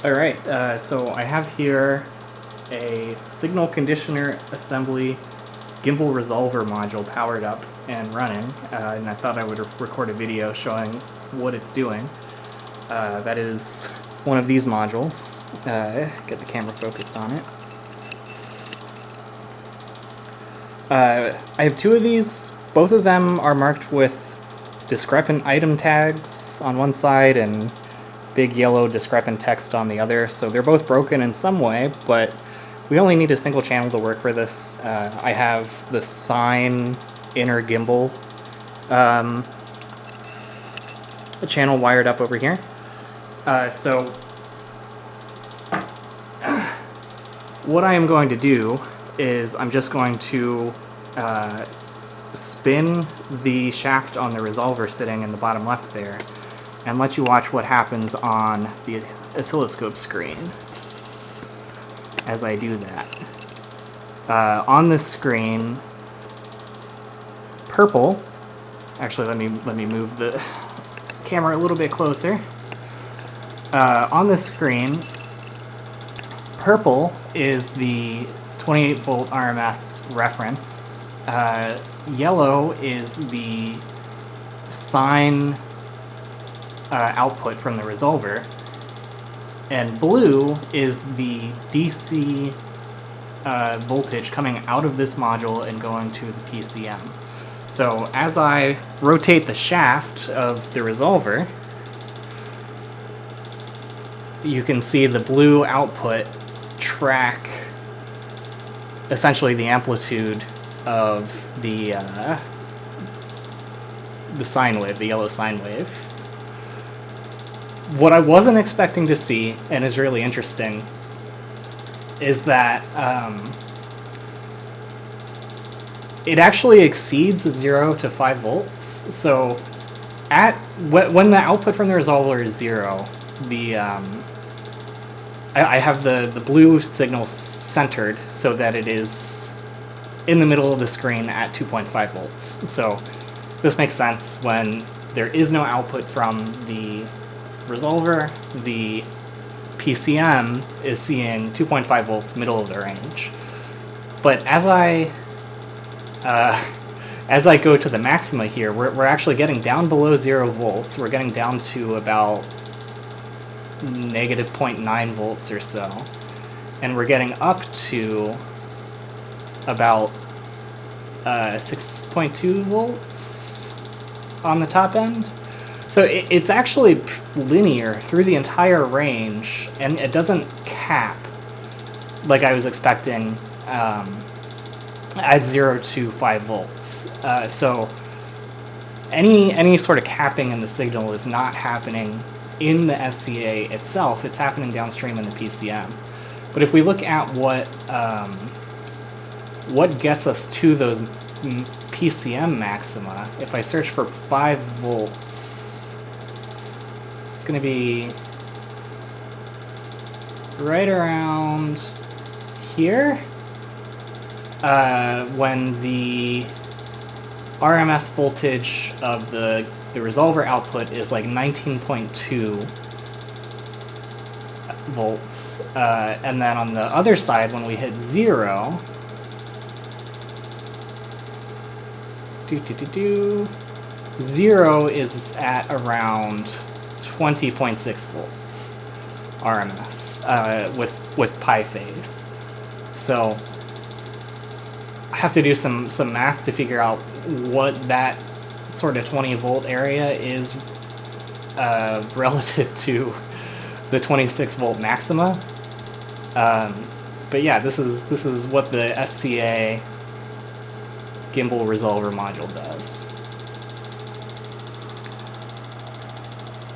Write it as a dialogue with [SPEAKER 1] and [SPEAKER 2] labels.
[SPEAKER 1] Alright, so I have here a signal conditioner assembly gimbal resolver module powered up and running, and I thought I would record a video showing what it's doing. That is one of these modules. Get the camera focused on it. I have two of these. Both of them are marked with discrepant item tags on one side and big yellow discrepant text on the other, so they're both broken in some way, but we only need a single channel to work for this. I have the sine inner gimbal a channel wired up over here. So what I am going to do is I'm just going to spin the shaft on the resolver sitting in the bottom left there and let you watch what happens on the oscilloscope screen as I do that. On this screen, purple, actually let me move the camera a little bit closer. On this screen, purple is the 28 volt RMS reference. Yellow is the sine output from the resolver, and blue is the DC voltage coming out of this module and going to the PCM. So as I rotate the shaft of the resolver, you can see the blue output track essentially the amplitude of the sine wave, the yellow sine wave. What I wasn't expecting to see, and is really interesting, is that it actually exceeds 0 to 5 volts. So when the output from the resolver is 0, I have the blue signal centered so that it is in the middle of the screen at 2.5 volts. So this makes sense. When there is no output from the resolver, the PCM is seeing 2.5 volts middle of the range. But as I go to the maxima here, we're actually getting down below 0 volts. We're getting down to about negative 0.9 volts or so, and we're getting up to about 6.2 volts on the top end. So it's actually linear through the entire range, and it doesn't cap like I was expecting at 0 to 5 volts. So any sort of capping in the signal is not happening in the SCA itself. It's happening downstream in the PCM. But if we look at what gets us to those PCM maxima, if I search for 5 volts, it's going to be right around here when the RMS voltage of the resolver output is like 19.2 volts. And then on the other side, when we hit 0, 0 is at around 20.6 volts RMS with pi phase. So I have to do some math to figure out what that sort of 20 volt area is relative to the 26 volt maxima. But yeah, this is what the SCA gimbal resolver module does.